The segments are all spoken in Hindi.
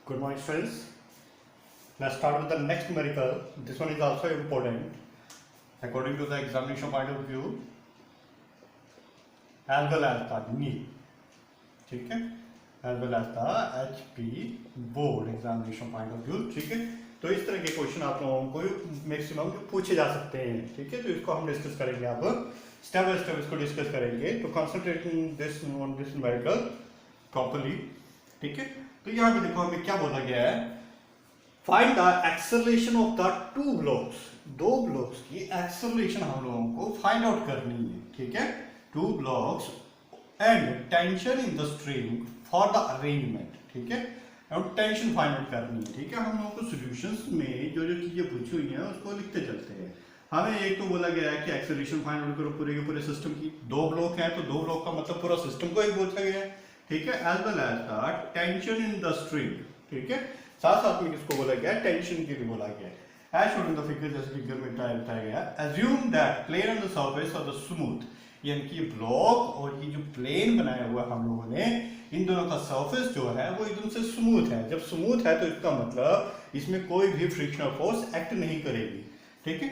Good morning, students. Let's start with the next numerical. This one is also important according to the examination point of view as well as the NEET. ठीक है, as well as the HP board examination point of view. ठीक है, तो इस तरह के क्वेश्चन आप लोगों को मैक्सिमम पूछे जा सकते हैं. ठीक है, तो इसको हम डिस्कस करेंगे. अब स्टेप बाय स्टेप इसको डिस्कस करेंगे. तो concentrate on this numerical properly. ठीक है, तो यहाँ पे देखो हमें क्या बोला गया है. Find the acceleration of the two blocks. दो ब्लॉक्स की एक्सेलरेशन हम लोगों को फाइंड आउट करनी है. ठीक है, two blocks and tension in the string for the arrangement. ठीक है, और टेंशन फाइंड आउट करनी है. ठीक है, हम लोगों को सॉल्यूशंस में जो जो चीजें पूछी हुई हैं उसको लिखते चलते हैं. हमें एक तो बोला गया है कि एक्सेलरेशन फाइंड आउट करो पूरे के पूरे सिस्टम की. दो ब्लॉक हैं तो दो ब्लॉक का मतलब पूरा सिस्टम को ही बोला गया है. ठीक है, as well as the tension in the string. ठीक है, साथ साथ में किसको बोला गया है, टेंशन के लिए बोला गया है. As shown in the figure, जैसे फिगर में बताया गया, assume that plane on the surface of the smooth. यानी कि ब्लॉक और ये जो प्लेन बनाया हुआ हम लोगों ने, इन दोनों का सरफेस जो है वो एकदम से स्मूथ है. जब स्मूथ है तो इसका मतलब इसमें कोई भी फ्रिक्शनल फोर्स एक्ट नहीं करेगी. ठीक है,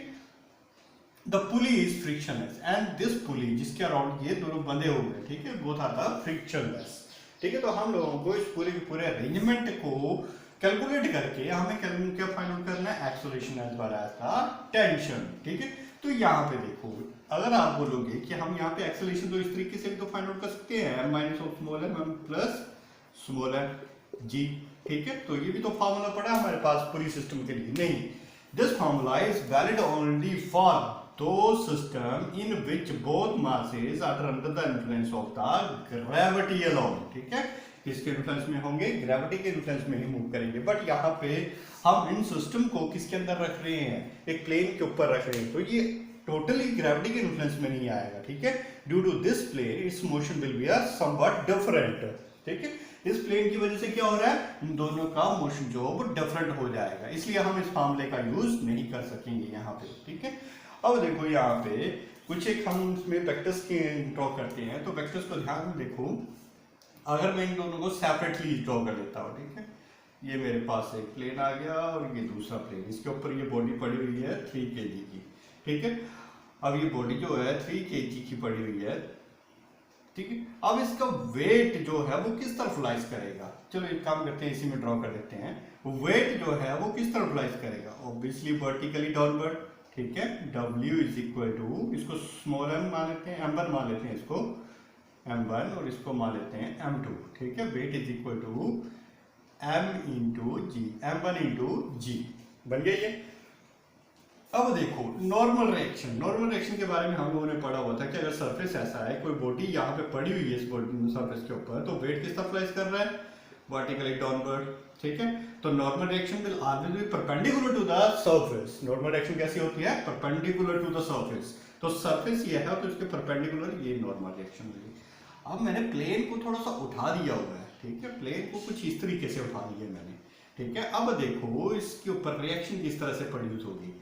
the pulley is frictionless and this pulley जिसके अराउंड ये दोनों बंधे हुए. ठीक है, बोथ आर द फ्रिक्शनलेस. ठीक है, तो हम लोगों को इस पूरे के पूरे अरेंजमेंट को कैलकुलेट करके हमें क्या फाइंड आउट करना है, acceleration as well as the tension. ठीक है, तो यहाँ पे देखो, अगर आप बोलोगे कि हम यहाँ पे एक्सेलरेशन तो इस तरीके से भी तो फाइंड आउट कर सकते हैं, m minus of small m plus small m g. ठीक है, तो ये भी तो फार्मूला पड़ा हमारे पास पूरी सिस्टम के लिए. नहीं, this formula is valid only for those system in which both masses are under the influence of the gravity alone. ठीक है, किसके इन्फ्लुएंस में होंगे, ग्रेविटी के इन्फ्लुएंस में ही मूव करेंगे. बट यहाँ पे हम इन सिस्टम को किसके अंदर रख रहे हैं, एक प्लेन के ऊपर रख रहे हैं, तो ये टोटली ग्रेविटी के इन्फ्लुएंस में नहीं आएगा. ठीक है, due to this plane its motion will be somewhat different. ठीक है, इस प्लेन की वजह से क्या हो रहा है, इन दोनों का मोशन जो वो डिफरेंट हो जाएगा. इसलिए हम इस फार्मूले का यूज नहीं कर सकेंगे यहाँ पे. ठीक है, अब देखो यहाँ पे कुछ एक हम इसमें वेक्टर्स के ड्रॉ करते हैं. तो वेक्टर्स को ध्यान में देखो, अगर मैं इन दोनों को सेपरेटली ड्रॉ कर लेता हूँ. ठीक है, ये मेरे पास एक प्लेन आ गया और ये दूसरा प्लेन, इसके ऊपर ये बॉडी पड़ी हुई है 3 kg की. ठीक है, अब ये बॉडी जो है 3 kg की पड़ी हुई है. ठीक है, अब इसका वेट जो है वो किस तरफ लाइज करेगा. चलो एक काम करते हैं, इसी में ड्रॉ कर देते हैं. वेट जो है वो किस तरफ लाइज करेगा, ऑब्वियसली वर्टिकली डाउनवर्ड. ठीक है, W इज इक्वल टू, इसको स्मॉल m मान लेते हैं, m1 मान लेते हैं, इसको m1 और इसको मान लेते हैं m2. ठीक है, weight is equal to m into G, m1 into G. बन गया ये. अब देखो नॉर्मल रिएक्शन. नॉर्मल रिएक्शन के बारे में हम लोगों ने पढ़ा हुआ था कि अगर सरफेस ऐसा है, कोई बॉडी यहाँ पे पड़ी हुई है इस बॉडी सरफेस के ऊपर, तो वेट किस तरफ लाइज कर रहा है, वर्टिकली डाउनवर्ड. ठीक है, तो normal reaction will always be perpendicular to the surface. Normal reaction कैसी होती है, परपेंडिकुलर टू द सरफेस. तो सरफेस ये है तो इसके परपेंडिकुलर ये नॉर्मल रिएक्शन होगी. अब मैंने प्लेन को थोड़ा सा उठा दिया हुआ है. ठीक है, प्लेन को कुछ इस तरीके से उठा दिया मैंने. ठीक है, अब देखो इसके ऊपर रिएक्शन किस तरह से प्रोड्यूस होगी.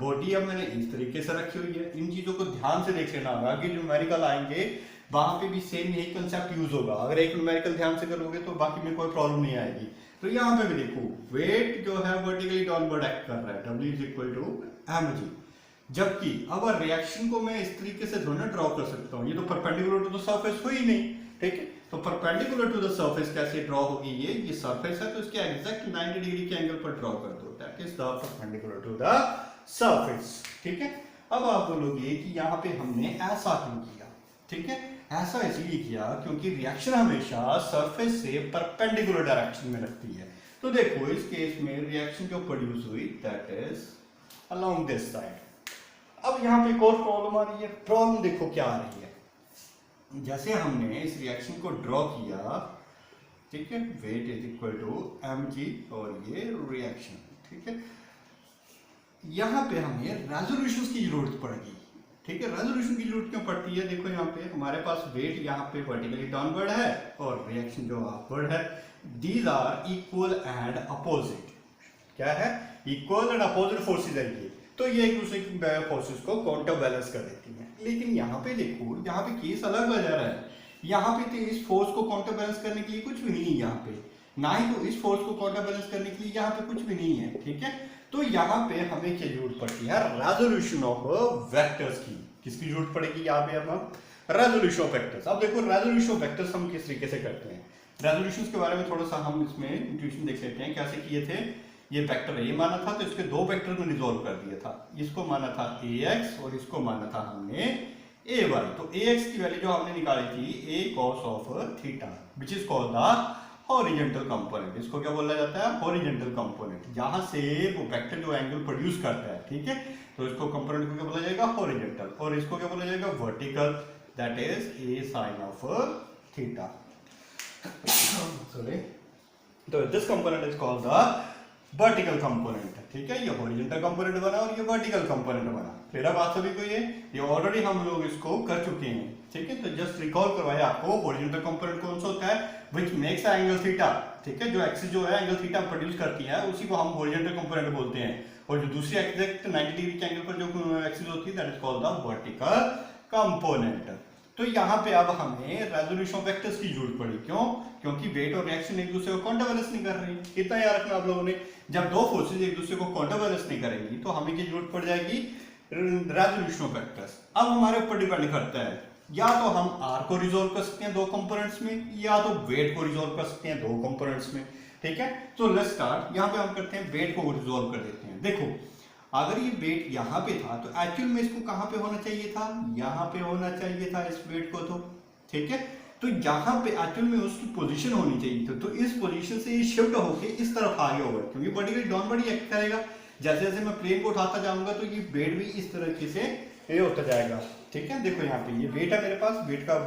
बॉडी अब मैंने इस तरीके से रखी हुई है. इन चीजों को ध्यान से देख लेना. आगे जो न्यूमेरिकल आएंगे वहां पे भी सेम यही कंसेप्ट यूज होगा. अगर एक न्यूमेरिकल ध्यान से करोगे तो बाकी में कोई प्रॉब्लम नहीं आएगी. तो यहाँ पे भी देखो वेट जो है वर्टिकली डाउनवर्ड एक्ट कर रहा है, W is equal to mg. जबकि अब रिएक्शन को मैं इस तरीके से थोड़ा ड्रॉ कर सकता हूँ, ये तो परपेंडिकुलर टू द सरफेस हुई नहीं. ठीक है, तो परपेंडिकुलर टू द सरफेस कैसे ड्रॉ होगी, ये सरफेस है तो इसके एग्जैक्ट 90 डिग्री के एंगल पर ड्रॉ कर दो. That is the perpendicular to the surface. ठीक है, अब आप बोलोगे कि यहाँ पे हमने ऐसा क्यों किया. ठीक है, ऐसा इसलिए किया क्योंकि रिएक्शन हमेशा सरफेस से परपेंडिकुलर डायरेक्शन में लगती है. तो देखो इस केस में रिएक्शन जो प्रोड्यूस हुई that is along this side. अब यहाँ पे एक और प्रॉब्लम आ रही है. प्रॉब्लम देखो क्या आ रही है, जैसे हमने इस रिएक्शन को ड्रॉ किया. ठीक है, weight is equal to mg और ये रिएक्शन. ठीक है, यहाँ पे हमें रेजोल्यूशन की जरूरत पड़ेगी. ठीक है, रेजोल्यूशन की जरूरत क्यों पड़ती है, देखो यहाँ पे हमारे पास वेट यहाँ पे वर्टिकली डाउनवर्ड है और रिएक्शन जो अपवर्ड है. These are equal and opposite. क्या है, इक्वल एंड अपोजिट फोर्सेज है ये. तो ये एक दूसरे की फोर्सेज को काउंटर बैलेंस कर देती हैं. लेकिन यहाँ पे देखो, यहाँ पे केस अलग हो जा रहा है. यहाँ पे तो इस फोर्स को काउंटर बैलेंस करने के लिए कुछ भी नहीं है. यहाँ पे ना ही तो इस फोर्स को काउंटर बैलेंस करने के लिए यहाँ पे कुछ भी नहीं है, ठीक है। तो यहाँ पे हमें क्या जरूरत पड़ती है, रेजोल्यूशन ऑफ वेक्टर्स की। किसकी जरूरत पड़ेगी यहाँ पे, हम रेजोल्यूशन ऑफ वेक्टर्स। अब देखो रेजोल्यूशन ऑफ वेक्टर्स हम किस तरीके से करते हैं, रेजोल्यूशन के बारे में थोड़ा सा हम इसमें इंट्यूशन देख लेते हैं कैसे किए थे। ये वेक्टर ए माना था तो इसके दो वेक्टर में रिजोल्व कर दिया था, इसको माना था ax और इसको माना था हमने ay। तो ax की वैल्यू जो हमने निकाली थी a cos of theta which is called the horizontal component. इसको क्या बोला जाता है, हॉरिजॉन्टल कंपोनेंट। जहां से वो वेक्टर जो एंगल प्रोड्यूस करता है, ठीक है, तो इसको कंपोनेंट को क्या बोला जाएगा, हॉरिजॉन्टल, और इसको क्या बोला जाएगा, vertical, that is a sin of theta. Sorry, तो this component is called the vertical component, ठीक है। ये हॉरिजॉन्टल कंपोनेंट बना और ये वर्टिकल कंपोनेंट बना। फिर अब बात सभी को ये ऑलरेडी हम लोग इसको कर चुके हैं, ठीक है। तो जस्ट रिकॉल करवाया आपको, हॉरिजॉन्टल कंपोनेंट कौन सा होता है, व्हिच मेक्स एंगल थीटा, ठीक है। जो एक्सिस जो है एंगल थीटा प्रोड्यूस करती है उसी को हम हॉरिजॉन्टल कंपोनेंट बोलते हैं। और जो दूसरी एग्जैक्ट 90 डिग्री के एंगल पर जो एक्सिस होती है that is called the vertical component. तो यहाँ पे अब हमें रेजोल्यूशन ऑफ वेक्टर्स की जरूरत पड़ी, क्यों, क्योंकि वेट और रिएक्शन एक दूसरे को काउंटर बैलेंस नहीं कर रही। कितना याद रखना आप लोगों ने, जब दो फोर्सेज एक दूसरे को काउंटर बैलेंस नहीं करेंगी तो हमें की जरूरत पड़ जाएगी रेजोल्यूशन ऑफ वेक्टर्स। अब हमारे ऊपर डिपेंड करता है, या तो हम आर को रिजोल्व कर सकते हैं दो कंपोनेंट्स में, या तो वेट को रिजोल्व कर सकते हैं दो कंपोनेंट्स में, ठीक है। तो लेट्स स्टार्ट, यहाँ पे हम करते हैं वेट को रिजोल्व कर देते हैं। देखो अगर ये वेट यहाँ पे था तो एक्चुअल में इसको कहाँ पे होना चाहिए था, यहाँ पे होना चाहिए था इस वेट को, तो ठीक है। तो यहाँ पे एक्चुअल में उसकी पोजीशन होनी चाहिए थी, तो इस पोजीशन से ये शिफ्ट होके इस तरफ आगे होगा, क्योंकि वर्टिकली डाउनवर्ड एक्ट करेगा। जैसे जैसे मैं प्लेन को उठाता जाऊंगा तो ये वेट भी इस तरीके से ये होता जाएगा, ठीक है। देखो यहाँ पे ये वेट है मेरे पास, वेट का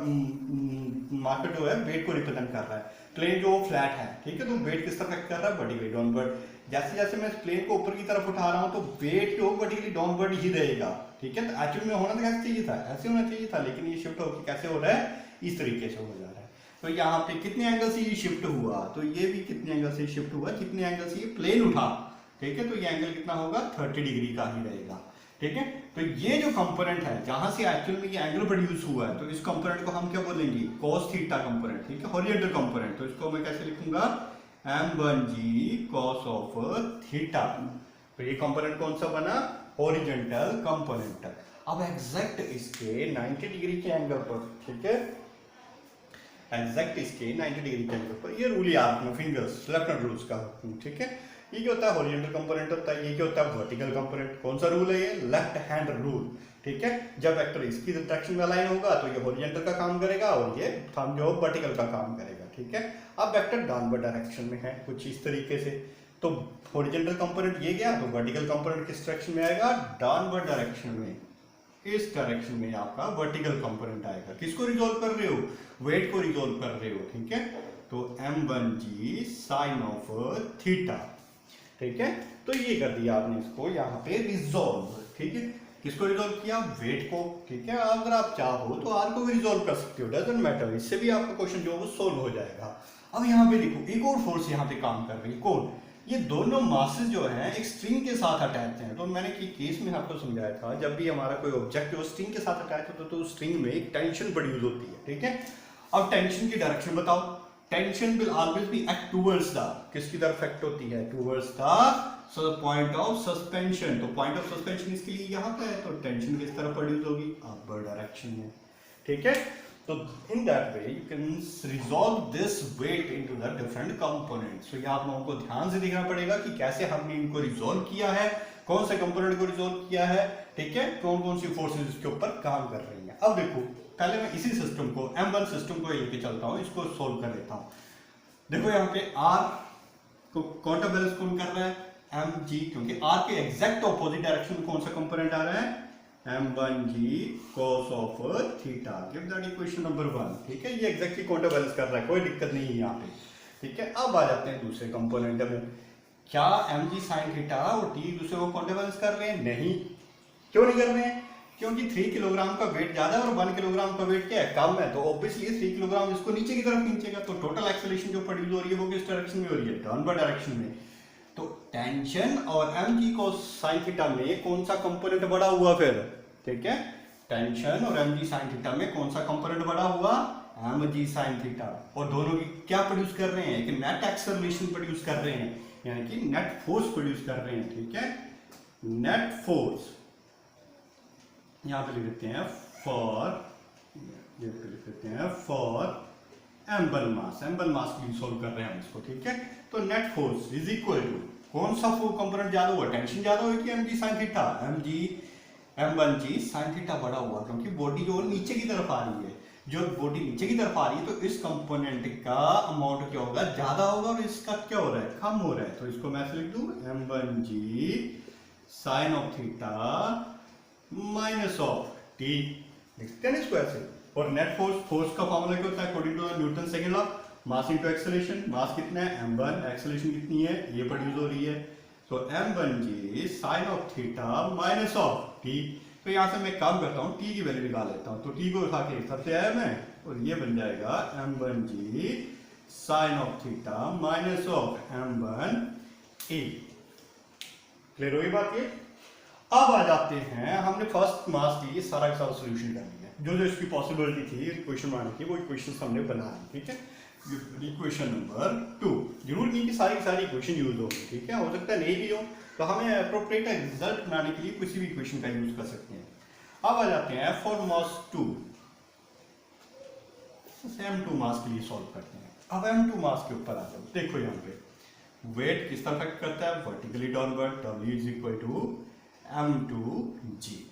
मार्कर जो है वेट को रिप्रेजेंट कर रहा है, प्लेन जो फ्लैट है, ठीक है। तो वेट किस तरफ एक्ट कर रहा है, वर्टिकली डाउनवर्ड। जैसे जैसे मैं प्लेन को ऊपर की तरफ उठा रहा हूं तो वेट जो वर्टिकली डाउनवर्ड ही रहेगा, ठीक है। तो एक्चुअली में होना तो कैसे चाहिए था, ऐसे होना चाहिए था, लेकिन ये शिफ्ट होकर कैसे हो रहा है, इस तरीके से हो जा रहा है। तो यहाँ पे कितने एंगल से ये शिफ्ट हुआ, तो ये भी कितने एंगल से शिफ्ट हुआ, कितने एंगल से ये प्लेन उठा, ठीक है। तो ये एंगल कितना होगा, 30 डिग्री का ही रहेगा, ठीक है। तो ये जो कंपोनेंट है जहां से एक्चुअल में ये एंगल प्रोड्यूस हुआ है, तो इस कंपोनेंट को हम क्या बोलेंगे, cos थीटा कंपोनेंट, ठीक है, हॉरिजॉन्टल कंपोनेंट। तो इसको मैं कैसे लिखूंगा, m1g cos ऑफ थीटा। तो ये कंपोनेंट कौन सा बना, हॉरिजॉन्टल कंपोनेंट। अब एग्जैक्ट इसके 90 डिग्री के एंगल पर, ठीक है, एग्जैक्ट इसके 90 डिग्री के एंगल पर, ये रूल याद रखना, फिंगर्स लेफ्ट हैंड रूल्स का, ठीक है। ये क्या होता है, हॉरिजॉन्टल कंपोनेंट होता है, ये क्या होता है, वर्टिकल कंपोनेंट। कौन सा रूल है ये, लेफ्ट हैंड रूल, ठीक है। जब वेक्टर इसकी डायरेक्शन में अलाइन होगा तो ये हॉरिजॉन्टल का काम करेगा और ये थंब जो वर्टिकल का काम करेगा, ठीक है। अब वेक्टर डाउनवर्ड डायरेक्शन में है कुछ इस तरीके से, तो हॉरिजॉन्टल कंपोनेंट ये गया, तो वर्टिकल कंपोनेंट किस डायरेक्शन में आएगा, डाउनवर्ड डायरेक्शन में, इस डायरेक्शन में आपका वर्टिकल कंपोनेंट आएगा। किसको रिजोल्व कर रहे हो, वेट को रिजोल्व कर रहे हो, ठीक है। तो m1g साइन ऑफ थीटा, ठीक है। तो ये कर दिया आपने इसको यहाँ पे रिजोल्व, ठीक है। किसको रिजोल्व किया, वेट को, ठीक है। अगर आप चाहो तो आर को भी रिजोल्व कर सकते हो, डजंट मैटर, इससे भी आपका क्वेश्चन जो है वो सोल्व हो जाएगा। अब यहाँ पे देखो एक और फोर्स यहाँ पे काम कर रही है, कौन, ये दोनों मासेस जो हैं एक स्ट्रिंग के साथ अटैच हैं। तो मैंने की केस में आपको समझाया था, जब भी हमारा कोई ऑब्जेक्ट जो स्ट्रिंग के साथ अटैच होता है तो स्ट्रिंग में एक टेंशन प्रोड्यूस होती है, ठीक है। अब टेंशन की डायरेक्शन बताओ, tension will always B act towards the, किसकी तरफ एक्ट होती है, towards the point of suspension. तो पॉइंट ऑफ सस्पेंशन इसके लिए यहाँ पे है, तो टेंशन किस तरफ प्रोड्यूस होगी, अपवर्ड डायरेक्शन में, ठीक है। तो in that way you can resolve this weight into the different components. तो ये आप लोगों को ध्यान से देखना पड़ेगा कि कैसे हमने इनको रिजॉल्व किया है, कौन से कंपोनेंट को रिजॉल्व किया है, ठीक है, कौन कौन सी फोर्सेस इसके ऊपर काम कर रही हैं। अब देखो पहले मैं इसी सिस्टम को m1 सिस्टम को लेके चलता हूँ, इसको सोल्व कर लेता हूँ। देखो यहाँ पे r को काउंटर बैलेंस कौन कर रहा है, mg, क्योंकि r के एग्जैक्ट ऑपोजिट डायरेक्शन में कौन सा कंपोनेंट आ रहा है, m1g cos of theta. Give that equation number 1, ठीक है। ये एग्जैक्टली काउंटर बैलेंस कर रहा है, कोई दिक्कत नहीं है यहाँ पे, ठीक है। अब आ जाते हैं दूसरे कंपोनेंट में, क्या mg sin थीटा और t दूसरे को काउंटर बैलेंस कर रहे हैं, नहीं। क्यों नहीं कर रहे हैं, क्योंकि 3 किलोग्राम का वेट ज्यादा है और 1 किलोग्राम का वेट क्या है, कम है, तो ऑब्वियसली 3 किलोग्राम इसको नीचे की तरफ खींचेगा, तो टोटल एक्सेलरेशन जो प्रोड्यूस हो रही है वो किस डायरेक्शन में हो रही है, डाउनवर्ड डायरेक्शन में। तो टेंशन और mg cos sin थीटा में कौन सा कंपोनेंट बड़ा हुआ फिर, ठीक है। टेंशन और mg sin थीटा में कौन सा कंपोनेंट बड़ा हुआ, एम जी साइन थीटा, और दोनों की क्या प्रोड्यूस कर रहे हैं, एक नेट एक्सेलरेशन प्रोड्यूस कर रहे हैं, यानी कि नेट फोर्स प्रोड्यूस कर रहे हैं, ठीक है। नेट फोर्स यहां पे लिख देते हैं फॉर, ये पे लिख देते हैं फॉर एम्बल मास, एम्बल मास के लिए सोल्व कर रहे हैं हम इसको, ठीक है। तो net force is equal to, कौन सा फोर्स कंपोनेंट ज्यादा हुआ, टेंशन ज्यादा हुई कि एम जी साइन थीटा, एम जी साइन थीटा बड़ा हुआ, क्योंकि बॉडी जो नीचे की तरफ आ रही है, जो बॉडी नीचे की तरफ आ रही है, तो इस कंपोनेंट का अमाउंट क्या होगा, ज्यादा होगा, और इसका क्या हो रहा है, कम हो रहा है। तो इसको मैं ऐसे लिख दूं, M ji sine of theta minus of T, लिखते हैं ना इसको ऐसे। और नेट फोर्स, फोर्स का फॉर्मूला क्या होता है, according to Newton second law, mass into acceleration, mass कितना है m1, एक्सेलरेशन कितनी है, ये प्रोड्यूस हो रही है, तो m1g sine of theta minus of t। तो यहां से मैं काम करता हूं, t की वैल्यू निकाल लेता हूं, तो t को उठा के सबसे आया मैं, और ये बन जाएगा m1g sine of theta minus of m1a। Clear हुई बात ये। अब आ जाते हैं, हमने फर्स्ट मास की सारा का सारा सोल्यूशन कर लिया, जो जो इसकी पॉसिबिलिटी थी इक्वेशन बनाने की, वो इक्वेशन हमने बना ली, ठीक है। इक्वेशन नंबर 2, जरूर नहीं कि सारी सारी इक्वेशन यूज हो, ठीक है, हो सकता है नहीं भी हो, तो हमें अप्रोप्रिएट रिजल्ट बनाने के लिए किसी भी इक्वेशन का यूज कर सकते हैं। अब आ जाते हैं फॉर मास 2, m2 मास के लिए सॉल्व करते हैं। अब m2 मास के ऊपर आ जाओ, देखो यहाँ पे वेट किस तरह अफेक्ट करता है, vertically downward, W is equal to m2g।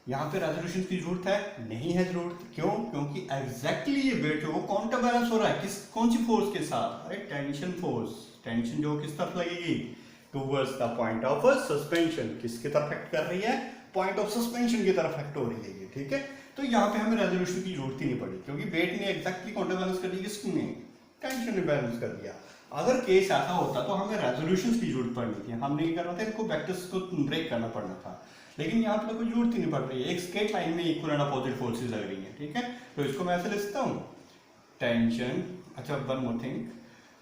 यहां पे रेजोल्यूशन की जरूरत है, नहीं है जरूरत, क्यों, क्योंकि एग्जैक्टली ये वेट जो वो काउंटर बैलेंस हो रहा है, किस कौन सी फोर्स के साथ, अरे टेंशन फोर्स, टेंशन जो किस तरफ लगेगी, towards the point of suspension, किसकी तरफ एक्ट कर रही है, पॉइंट ऑफ सस्पेंशन की तरफ एक्ट हो रही है ये, ठीक है। तो यहाँ पे हमें रेजोल्यूशन की जरूरत ही नहीं पड़ी, क्योंकि वेट ने एग्जैक्टली काउंटर बैलेंस कर दिया, किसने, टेंशन ने बैलेंस कर दिया। अगर केस ऐसा होता तो हमें रेजोल्यूशन की जरूरत पड़नी थी, हमने क्या करना था, इनको वेक्टर्स को ब्रेक करना पड़ना था, लेकिन यहाँ पे तो कोई जरूरत ही नहीं पड़ रही है, एक स्ट्रेट लाइन में इक्वल एंड अपोजिट फोर्सेस लग रही हैं, ठीक है। तो इसको मैं ऐसे लिखता हूँ, टेंशन, अच्छा वन मोर थिंग,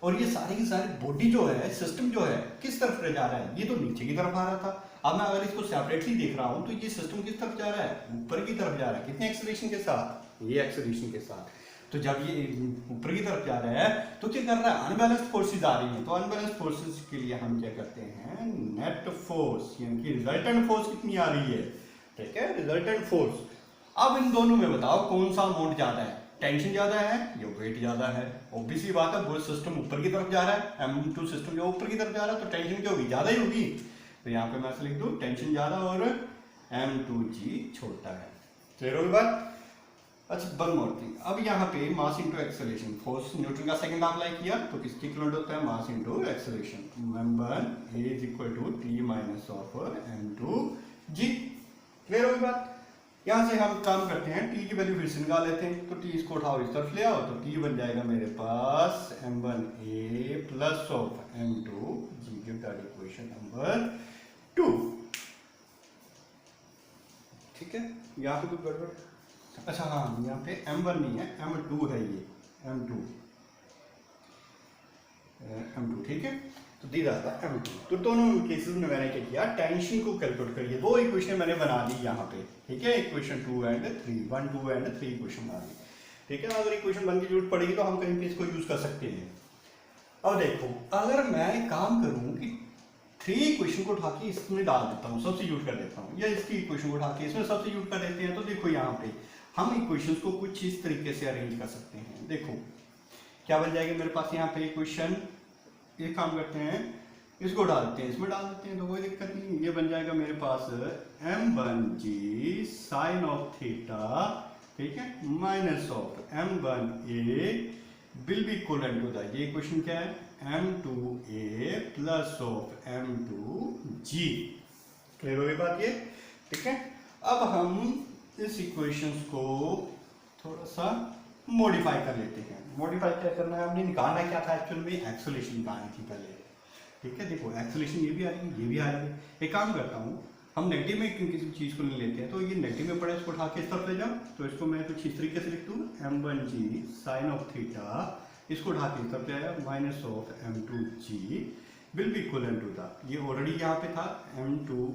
और ये सारी की सारी बॉडी जो है, सिस्टम जो है, किस तरफ जा रहा है, ये तो नीचे की तरफ आ रहा था, अब मैं अगर इसको सेपरेटली देख रहा हूँ, तो ये सिस्टम किस तरफ जा रहा है, ऊपर की तरफ जा रहा है, कितने एक्सेलरेशन के साथ, ये एक्सेलरेशन के साथ। तो जब ये ऊपर की तरफ जा रहा है, तो क्या कर रहा है, अनबैलेंस्ड फोर्सेस आ रही हैं, तो अनबैलेंस्ड फोर्सेस के लिए हम क्या करते हैं, नेट फोर्स, यानी कि रिजल्टेंट फोर्स कितनी आ रही है, ठीक है, रिजल्टेंट फोर्स। अब इन दोनों में बताओ कौन सा अमाउंट ज्यादा है, टेंशन ज्यादा है या वेट ज्यादा है। ऑब्वियसली बात है, वो सिस्टम ऊपर की तरफ जा रहा है, m2 सिस्टम जो ऊपर की तरफ जा रहा है, तो टेंशन क्या होगी, ज्यादा ही होगी। तो यहाँ पे मैं ऐसे लिख दूं, टेंशन ज्यादा और m2g छोटा है। क्लियर होगी बात। अच्छा वन मोर थिंग, अब यहाँ पे mass into acceleration, force Newton का सेकंड लॉ अप्लाई किया, तो किसके इक्विवेलेंट होता है, mass into acceleration, m1 is equal to t minus of m2g। Clear होगी बात। यहां से हम काम करते हैं, t की वैल्यू फिर से निकाल लेते हैं, तो t इसको उठाओ इस तरफ ले आओ, तो t बन जाएगा मेरे पास m1a plus of m2g, give that equation number 2, ठीक है। यहाँ पे कोई गड़बड़, अच्छा हाँ, यहाँ पे m1 नहीं है, m2 है, ये m2, ठीक है। तो दी जाता है m2। तो दोनों केसेस में मैंने क्या किया, टेंशन को कैलकुलेट करिए, दो इक्वेशन मैंने बना ली यहाँ पे, ठीक है, इक्वेशन 2 एंड 3, 1 2 एंड 3 इक्वेशन बना ली, ठीक है। अगर इक्वेशन 1 की जरूरत पड़ेगी तो हम कहीं पे इसको यूज कर सकते हैं। अब देखो, अगर मैं काम करूँ कि 3 इक्वेशन को उठा के इसमें डाल देता हूँ, सब्स्टिट्यूट कर देता हूँ, या इसकी इक्वेशन को उठा के इसमें सब्स्टिट्यूट कर देते हैं, तो देखो यहाँ पे हम इक्वेशंस को कुछ इस तरीके से अरेंज कर सकते हैं। देखो क्या बन जाएगा मेरे पास, यहाँ पे इक्वेशन, एक काम करते हैं, इसको डालते हैं, इसमें डाल देते हैं, तो कोई दिक्कत नहीं, ये बन जाएगा मेरे पास m1g साइन ऑफ थीटा, ठीक है, minus of m1a will be equal to the, ये इक्वेशन क्या है, m2a plus of m2g। Clear हो गई बात ये, ठीक है। अब हम इस इक्वेशंस को थोड़ा सा मॉडिफाई कर लेते हैं। मॉडिफाई क्या करना है, हमने निकालना क्या था, एक्चुअल में एक्सेलरेशन निकालनी थी पहले, ठीक है। देखो एक्सेलरेशन ये भी आ रही है, ये भी आ रही है, एक काम करता हूँ, हम नेगेटिव में किसी चीज़ को नहीं लेते हैं, तो ये नेगेटिव में पड़े, इसको उठा के इस तरफ ले जाओ, तो इसको मैं कुछ इस तरीके से लिख दूँ, m1g साइन ऑफ थीटा, इसको उठा के इस तरफ ले आया, minus of m2g will be equal to the, ये ऑलरेडी यहाँ पे था m2